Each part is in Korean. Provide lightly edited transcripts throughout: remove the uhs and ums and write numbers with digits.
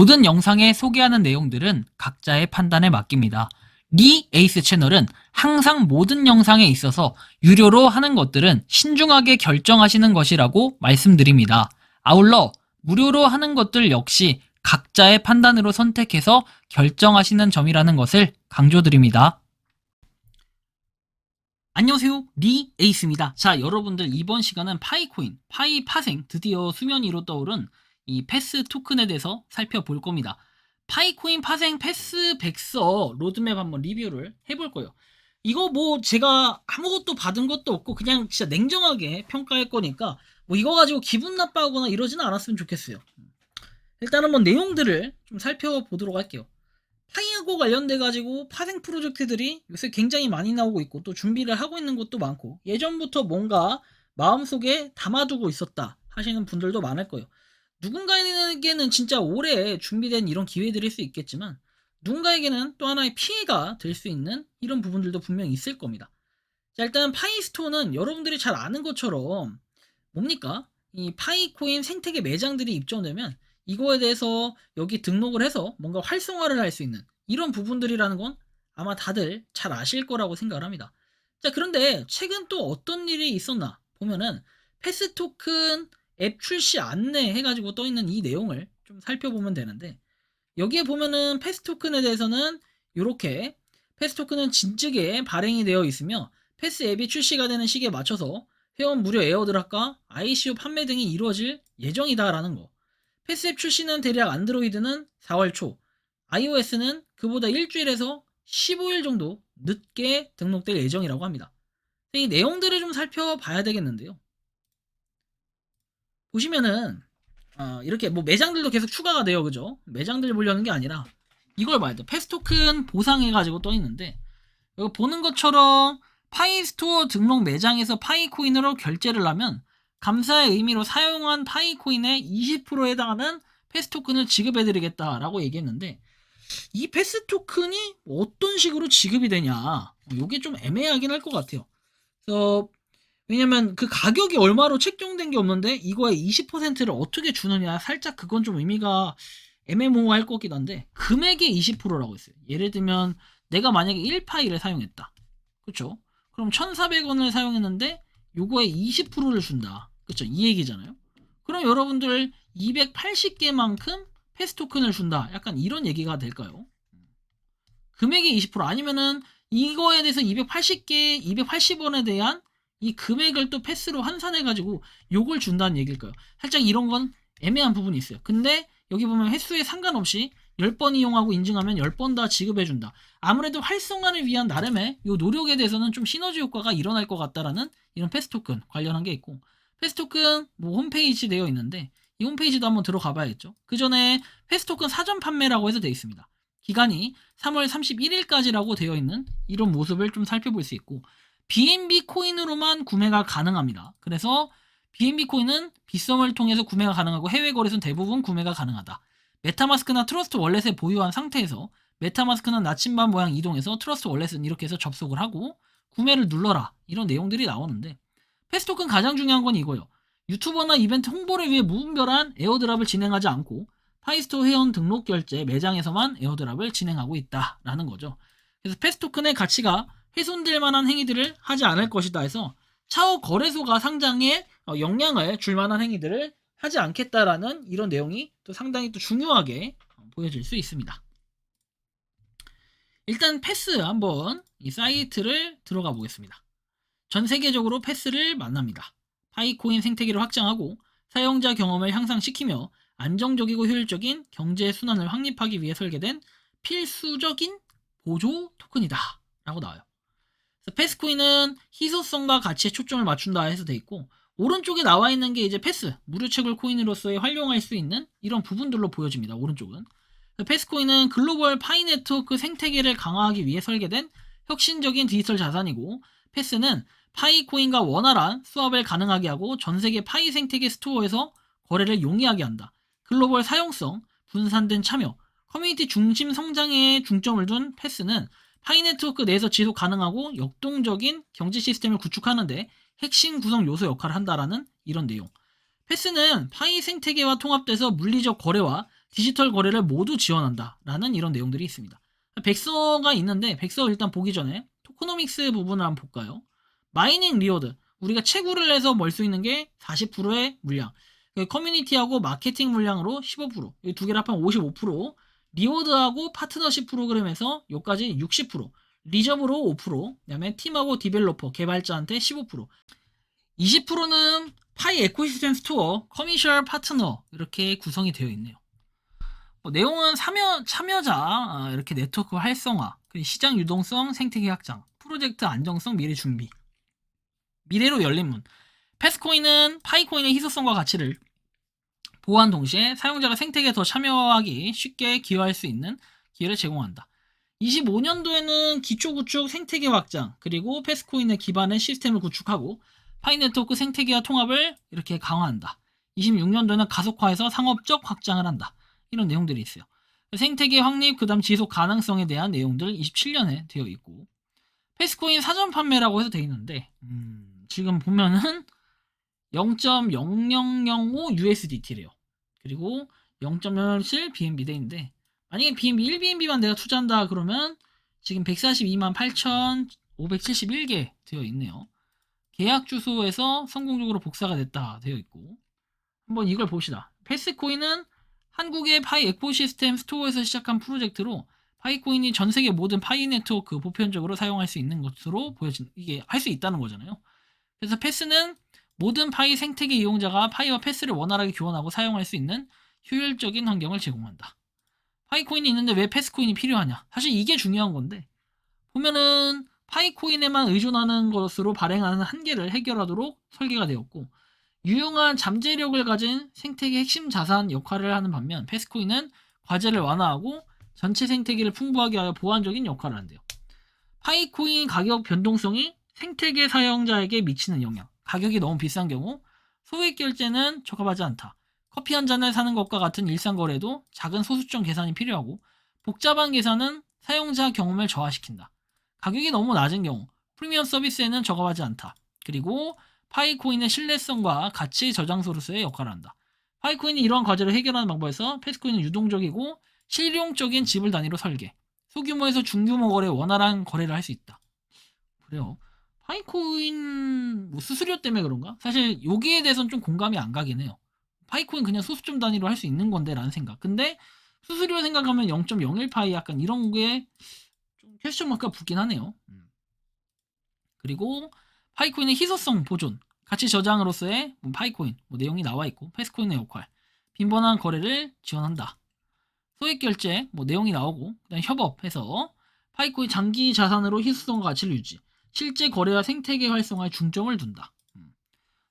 모든 영상에 소개하는 내용들은 각자의 판단에 맡깁니다. 리 에이스 채널은 항상 모든 영상에 있어서 유료로 하는 것들은 신중하게 결정하시는 것이라고 말씀드립니다. 아울러 무료로 하는 것들 역시 각자의 판단으로 선택해서 결정하시는 점이라는 것을 강조드립니다. 안녕하세요, 리 에이스입니다. 자, 여러분들 이번 시간은 파이코인, 파이 파생 드디어 수면 위로 떠오른 이 패스 토큰에 대해서 살펴볼 겁니다. 파이코인 파생 패스 백서 로드맵 한번 리뷰를 해볼 거예요. 이거 뭐 제가 아무것도 받은 것도 없고 그냥 진짜 냉정하게 평가할 거니까 뭐 이거 가지고 기분 나빠하거나 이러지는 않았으면 좋겠어요. 일단 한번 내용들을 좀 살펴보도록 할게요. 파이하고 관련돼 가지고 파생 프로젝트들이 요새 굉장히 많이 나오고 있고 또 준비를 하고 있는 것도 많고 예전부터 뭔가 마음속에 담아두고 있었다 하시는 분들도 많을 거예요. 누군가에게는 진짜 오래 준비된 이런 기회들일 수 있겠지만 누군가에게는 또 하나의 피해가 될 수 있는 이런 부분들도 분명히 있을 겁니다. 자, 일단 파이스토어는 여러분들이 잘 아는 것처럼 뭡니까? 이 파이코인 생태계 매장들이 입점되면 이거에 대해서 여기 등록을 해서 뭔가 활성화를 할 수 있는 이런 부분들이라는 건 아마 다들 잘 아실 거라고 생각을 합니다. 자, 그런데 최근 또 어떤 일이 있었나 보면은 패스 토큰 앱 출시 안내 해가지고 떠 있는 이 내용을 좀 살펴보면 되는데 여기에 보면은 패스 토큰에 대해서는 이렇게 패스 토큰은 진즉에 발행이 되어 있으며 패스 앱이 출시가 되는 시기에 맞춰서 회원 무료 에어드랍과 ICO 판매 등이 이루어질 예정이다라는 거. 패스앱 출시는 대략 안드로이드는 4월 초, iOS는 그보다 일주일에서 15일 정도 늦게 등록될 예정이라고 합니다. 이 내용들을 좀 살펴봐야 되겠는데요. 보시면은 이렇게 뭐 매장들도 계속 추가가 돼요, 그죠? 매장들 보려는 게 아니라 이걸 봐야 돼. 패스토큰 보상해가지고 떠 있는데 이거 보는 것처럼 파이스토어 등록 매장에서 파이코인으로 결제를 하면 감사의 의미로 사용한 파이코인의 20%에 해당하는 패스토큰을 지급해드리겠다라고 얘기했는데 이 패스토큰이 어떤 식으로 지급이 되냐 이게 좀 애매하긴 할 것 같아요. 그래서 왜냐면 그 가격이 얼마로 책정된 게 없는데 이거에 20%를 어떻게 주느냐 살짝 그건 좀 의미가 애매모호할 것 같긴 한데 금액의 20%라고 했어요. 예를 들면 내가 만약에 1파이를 사용했다. 그쵸? 그럼 1,400원을 사용했는데 요거에 20%를 준다. 그쵸? 이 얘기잖아요. 그럼 여러분들 280개만큼 패스 토큰을 준다. 약간 이런 얘기가 될까요? 금액의 20% 아니면은 이거에 대해서 280개, 280원에 대한 이 금액을 또 패스로 환산해가지고 요걸 준다는 얘기일까요? 살짝 이런 건 애매한 부분이 있어요. 근데 여기 보면 횟수에 상관없이 10번 이용하고 인증하면 10번 다 지급해준다. 아무래도 활성화를 위한 나름의 요 노력에 대해서는 좀 시너지 효과가 일어날 것 같다라는 이런 패스 토큰 관련한 게 있고 패스 토큰 뭐 홈페이지 되어 있는데 이 홈페이지도 한번 들어가 봐야겠죠. 그 전에 패스 토큰 사전 판매라고 해서 되어 있습니다. 기간이 3월 31일까지라고 되어 있는 이런 모습을 좀 살펴볼 수 있고 BNB 코인으로만 구매가 가능합니다. 그래서 BNB 코인은 빗썸을 통해서 구매가 가능하고 해외 거래소는 대부분 구매가 가능하다. 메타마스크나 트러스트 월렛에 보유한 상태에서 메타마스크는 나침반 모양 이동해서 트러스트 월렛은 이렇게 해서 접속을 하고 구매를 눌러라 이런 내용들이 나오는데 패스토큰 가장 중요한 건 이거예요. 유튜버나 이벤트 홍보를 위해 무분별한 에어드랍을 진행하지 않고 파이스토어 회원 등록 결제 매장에서만 에어드랍을 진행하고 있다라는 거죠. 그래서 패스토큰의 가치가 훼손될 만한 행위들을 하지 않을 것이다 해서 차후 거래소가 상장에 영향을 줄 만한 행위들을 하지 않겠다라는 이런 내용이 또 상당히 또 중요하게 보여질 수 있습니다. 일단 패스 한번 이 사이트를 들어가 보겠습니다. 전 세계적으로 패스를 만납니다. 파이코인 생태계를 확장하고 사용자 경험을 향상시키며 안정적이고 효율적인 경제 순환을 확립하기 위해 설계된 필수적인 보조 토큰이다 라고 나와요. 패스코인은 희소성과 가치에 초점을 맞춘다 해서 돼 있고 오른쪽에 나와 있는 게 이제 패스, 무료 채굴 코인으로서의 활용할 수 있는 이런 부분들로 보여집니다. 오른쪽은. 패스코인은 글로벌 파이 네트워크 생태계를 강화하기 위해 설계된 혁신적인 디지털 자산이고 패스는 파이코인과 원활한 수합을 가능하게 하고 전세계 파이 생태계 스토어에서 거래를 용이하게 한다. 글로벌 사용성, 분산된 참여, 커뮤니티 중심 성장에 중점을 둔 패스는 파이 네트워크 내에서 지속 가능하고 역동적인 경제 시스템을 구축하는데 핵심 구성 요소 역할을 한다라는 이런 내용. 패스는 파이 생태계와 통합돼서 물리적 거래와 디지털 거래를 모두 지원한다 라는 이런 내용들이 있습니다. 백서가 있는데 백서 일단 보기 전에 토크노믹스 부분을 한번 볼까요? 마이닝 리워드, 우리가 채굴을 해서 벌 수 있는 게 40%의 물량, 커뮤니티하고 마케팅 물량으로 15%, 이 두 개를 합하면 55%, 리워드하고 파트너십 프로그램에서 여기까지 60%, 리저브로 5%, 그다음에 팀하고 디벨로퍼, 개발자한테 15%, 20%는 파이 에코시스템 스토어, 커미셜 파트너 이렇게 구성이 되어 있네요. 내용은 참여자, 이렇게 네트워크 활성화, 시장 유동성, 생태계 확장, 프로젝트 안정성, 미래 준비, 미래로 열린 문. 패스코인은 파이코인의 희소성과 가치를 보호한 동시에 사용자가 생태계에 더 참여하기 쉽게 기여할 수 있는 기회를 제공한다. 25년도에는 기초 구축 생태계 확장, 그리고 패스코인의 기반의 시스템을 구축하고 파이 네트워크 생태계와 통합을 이렇게 강화한다. 26년도에는 가속화해서 상업적 확장을 한다. 이런 내용들이 있어요. 생태계 확립, 그 다음 지속 가능성에 대한 내용들 27년에 되어 있고, 패스코인 사전 판매라고 해서 되어 있는데, 지금 보면은 0.0005 USDT래요. 그리고 0.007 BNB 돼 있는데, 만약에 BNB 1BNB만 내가 투자한다 그러면 지금 142만 8,571개 되어 있네요. 계약 주소에서 성공적으로 복사가 됐다 되어 있고, 한번 이걸 봅시다. 패스코인은 한국의 파이 에코시스템 스토어에서 시작한 프로젝트로 파이코인이 전 세계 모든 파이 네트워크 보편적으로 사용할 수 있는 것으로 보여진, 이게 할 수 있다는 거잖아요. 그래서 패스는 모든 파이 생태계 이용자가 파이와 패스를 원활하게 교환하고 사용할 수 있는 효율적인 환경을 제공한다. 파이코인이 있는데 왜 패스코인이 필요하냐? 사실 이게 중요한 건데, 보면은 파이코인에만 의존하는 것으로 발행하는 한계를 해결하도록 설계가 되었고, 유용한 잠재력을 가진 생태계 핵심 자산 역할을 하는 반면 패스코인은 과제를 완화하고 전체 생태계를 풍부하게 하여 보완적인 역할을 한대요. 파이코인 가격 변동성이 생태계 사용자에게 미치는 영향, 가격이 너무 비싼 경우 소액 결제는 적합하지 않다. 커피 한 잔을 사는 것과 같은 일상 거래도 작은 소수점 계산이 필요하고, 복잡한 계산은 사용자 경험을 저하시킨다. 가격이 너무 낮은 경우 프리미엄 서비스에는 적합하지 않다. 그리고 파이코인의 신뢰성과 가치 저장소로서의 역할을 한다. 파이코인이 이러한 과제를 해결하는 방법에서 패스코인은 유동적이고 실용적인 지불 단위로 설계, 소규모에서 중규모 거래, 원활한 거래를 할 수 있다. 그래요. 파이코인 수수료 때문에 그런가? 사실 여기에 대해서는 좀 공감이 안 가긴 해요. 파이코인 그냥 소수점 단위로 할 수 있는 건데 라는 생각. 근데 수수료 생각하면 0.01 파이 약간 이런 게 좀 퀘스천 마크가 붙긴 하네요. 그리고 파이코인의 희소성 보존, 가치 저장으로서의 파이코인 내용이 나와 있고, 패스코인의 역할, 빈번한 거래를 지원한다. 소액 결제 내용이 나오고, 그다음 협업해서 파이코인 장기 자산으로 희소성과 가치를 유지, 실제 거래와 생태계 활성화에 중점을 둔다.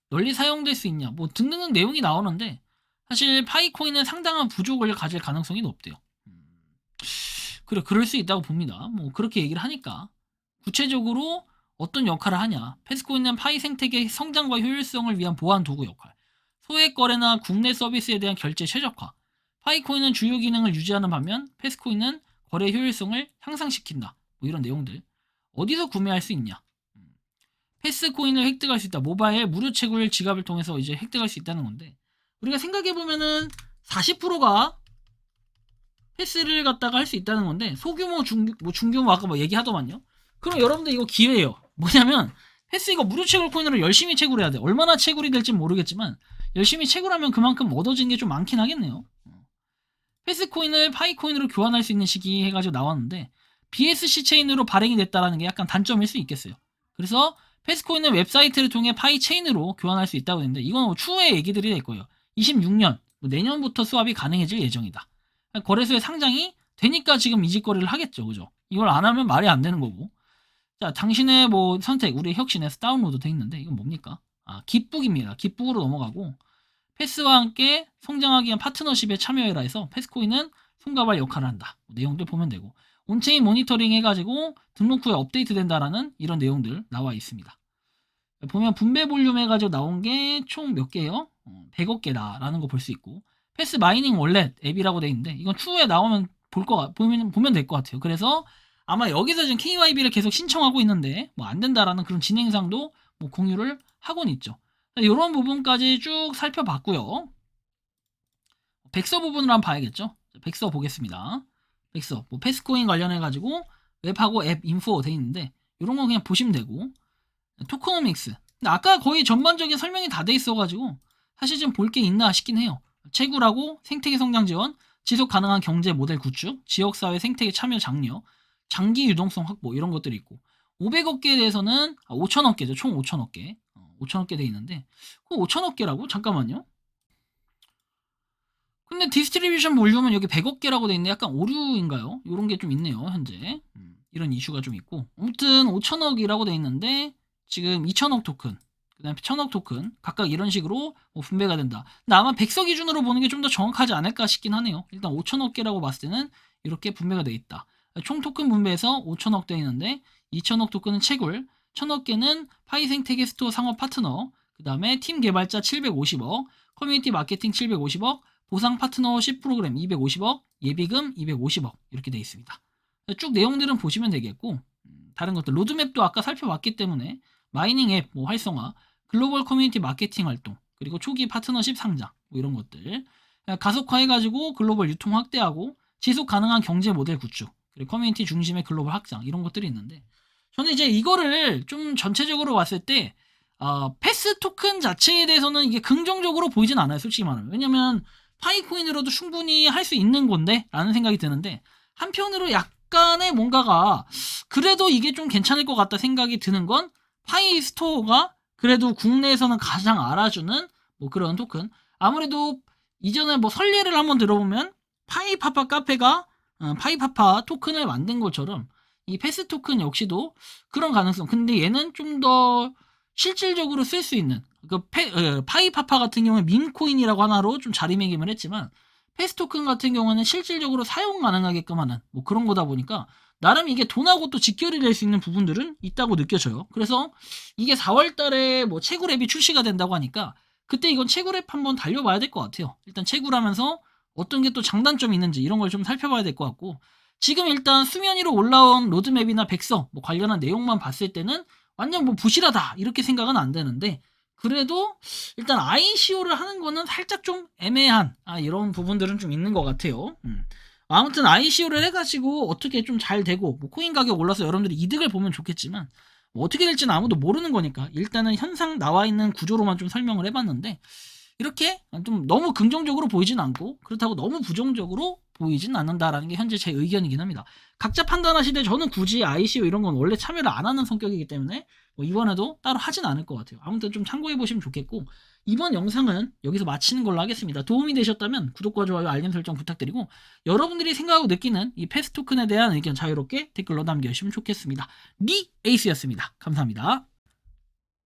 널리 사용될 수 있냐 등등등 내용이 나오는데, 사실 파이코인은 상당한 부족을 가질 가능성이 높대요. 그래, 그럴 수 있다고 봅니다. 그렇게 얘기를 하니까. 구체적으로 어떤 역할을 하냐? 패스코인은 파이 생태계 성장과 효율성을 위한 보안 도구 역할, 소액 거래나 국내 서비스에 대한 결제 최적화. 파이코인은 주요 기능을 유지하는 반면 패스코인은 거래 효율성을 향상시킨다. 이런 내용들. 어디서 구매할 수 있냐? 패스코인을 획득할 수 있다. 모바일 무료 채굴 지갑을 통해서 이제 획득할 수 있다는 건데, 우리가 생각해보면은 40%가 패스를 갖다가 할 수 있다는 건데, 소규모 중규모 아까 얘기하더만요. 그럼 여러분들 이거 기회예요. 뭐냐면 패스 이거 무료 채굴 코인으로 열심히 채굴해야 돼. 얼마나 채굴이 될지 모르겠지만 열심히 채굴하면 그만큼 얻어지는 게 좀 많긴 하겠네요. 패스 코인을 파이 코인으로 교환할 수 있는 시기 해가지고 나왔는데, BSC 체인으로 발행이 됐다라는 게 약간 단점일 수 있겠어요. 그래서 패스 코인은 웹사이트를 통해 파이 체인으로 교환할 수 있다고 했는데, 이건 추후에 얘기들이 될 거예요. 26년 내년부터 수합이 가능해질 예정이다. 거래소에 상장이 되니까 지금 이직거래를 하겠죠, 그죠? 이걸 안 하면 말이 안 되는 거고. 자, 당신의 선택, 우리 혁신에서 다운로드 돼 있는데, 이건 뭡니까? 깃북입니다. 깃북으로 넘어가고, 패스와 함께 성장하기 위한 파트너십에 참여해라 해서 패스코인은 손가발 역할을 한다. 내용들 보면 되고, 온체인 모니터링 해가지고 등록 후에 업데이트 된다라는 이런 내용들 나와 있습니다. 보면 분배 볼륨 해가지고 나온 게 총 몇 개요? 100억 개다라는 거 볼 수 있고, 패스 마이닝 월렛 앱이라고 돼 있는데, 이건 추후에 나오면 보면 될 것 같아요. 그래서 아마 여기서 지금 KYB를 계속 신청하고 있는데 안 된다라는 그런 진행상도 공유를 하고는 있죠. 이런 부분까지 쭉 살펴봤고요. 백서 부분을 한번 봐야겠죠. 백서 보겠습니다. 백서 뭐 패스코인 관련해가지고 웹하고 앱 인포 돼 있는데 이런 거 그냥 보시면 되고, 토크노믹스. 근데 아까 거의 전반적인 설명이 다 돼 있어가지고 사실 좀 볼 게 있나 싶긴 해요. 채굴하고 생태계 성장 지원, 지속 가능한 경제 모델 구축, 지역사회 생태계 참여 장려, 장기 유동성 확보 이런 것들이 있고, 500억 개에 대해서는 5천억 개죠. 총 5천억 개. 5천억 개 돼 있는데 그 5천억 개라고? 잠깐만요. 근데 디스트리뷰션 볼륨은 여기 100억 개라고 돼 있는데 약간 오류인가요? 이런 게 좀 있네요, 현재. 이런 이슈가 좀 있고. 아무튼 5천억이라고 돼 있는데 지금 2천억 토큰, 그다음에 1,000억 토큰 각각 이런 식으로 뭐 분배가 된다. 근데 아마 백서 기준으로 보는 게 좀 더 정확하지 않을까 싶긴 하네요. 일단 5천억 개라고 봤을 때는 이렇게 분배가 돼 있다. 총 토큰 분배에서 5천억 돼 있는데 2천억 토큰은 채굴, 1,000억 개는 파이 생태계 스토어 상업 파트너, 그다음에 팀 개발자 750억, 커뮤니티 마케팅 750억, 보상 파트너십 프로그램 250억, 예비금 250억 이렇게 돼 있습니다. 쭉 내용들은 보시면 되겠고, 다른 것들 로드맵도 아까 살펴봤기 때문에 마이닝 앱 뭐 활성화, 글로벌 커뮤니티 마케팅 활동, 그리고 초기 파트너십 상장 뭐 이런 것들 가속화해가지고 글로벌 유통 확대하고 지속 가능한 경제 모델 구축, 그리고 커뮤니티 중심의 글로벌 확장 이런 것들이 있는데, 저는 이제 이거를 좀 전체적으로 봤을 때 패스 토큰 자체에 대해서는 이게 긍정적으로 보이진 않아요, 솔직히 말하면. 왜냐면 파이코인으로도 충분히 할 수 있는 건데 라는 생각이 드는데, 한편으로 약간의 뭔가가 그래도 이게 좀 괜찮을 것 같다 생각이 드는 건, 파이 스토어가 그래도 국내에서는 가장 알아주는 뭐 그런 토큰, 아무래도 이전에 뭐 선례를 한번 들어보면 파이파파 카페가 파이파파 토큰을 만든 것처럼 이 패스 토큰 역시도 그런 가능성. 근데 얘는 좀 더 실질적으로 쓸 수 있는, 그 파이파파 같은 경우에 밈코인이라고 하나로 좀 자리매김을 했지만, 패스 토큰 같은 경우는 실질적으로 사용 가능하게끔 하는 뭐 그런 거다 보니까 나름 이게 돈하고 또 직결이 될 수 있는 부분들은 있다고 느껴져요. 그래서 이게 4월 달에 뭐 채굴 앱이 출시가 된다고 하니까 그때 이건 채굴 앱 한번 달려봐야 될 것 같아요. 일단 채굴하면서 어떤 게 또 장단점이 있는지 이런 걸 좀 살펴봐야 될 것 같고, 지금 일단 수면 위로 올라온 로드맵이나 백서 뭐 관련한 내용만 봤을 때는 완전 뭐 부실하다 이렇게 생각은 안 되는데, 그래도 일단 ICO를 하는 거는 살짝 좀 애매한 이런 부분들은 좀 있는 것 같아요. 아무튼 ICO를 해가지고 어떻게 좀 잘 되고 뭐 코인 가격 올라서 여러분들이 이득을 보면 좋겠지만, 뭐 어떻게 될지는 아무도 모르는 거니까 일단은 현상 나와 있는 구조로만 좀 설명을 해봤는데, 이렇게 좀 너무 긍정적으로 보이진 않고 그렇다고 너무 부정적으로 보이진 않는다라는 게 현재 제 의견이긴 합니다. 각자 판단하시되 저는 굳이 ICO 이런 건 원래 참여를 안 하는 성격이기 때문에 뭐 이번에도 따로 하진 않을 것 같아요. 아무튼 좀 참고해 보시면 좋겠고, 이번 영상은 여기서 마치는 걸로 하겠습니다. 도움이 되셨다면 구독과 좋아요, 알림 설정 부탁드리고, 여러분들이 생각하고 느끼는 이 패스 토큰에 대한 의견 자유롭게 댓글로 남겨주시면 좋겠습니다. 리 에이스였습니다. 감사합니다.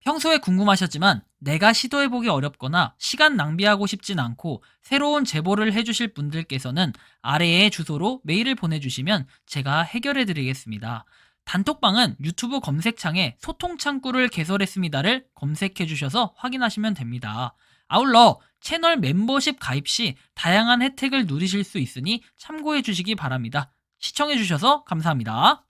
평소에 궁금하셨지만 내가 시도해보기 어렵거나 시간 낭비하고 싶진 않고 새로운 제보를 해주실 분들께서는 아래의 주소로 메일을 보내주시면 제가 해결해드리겠습니다. 단톡방은 유튜브 검색창에 소통창구를 개설했습니다를 검색해주셔서 확인하시면 됩니다. 아울러 채널 멤버십 가입 시 다양한 혜택을 누리실 수 있으니 참고해주시기 바랍니다. 시청해주셔서 감사합니다.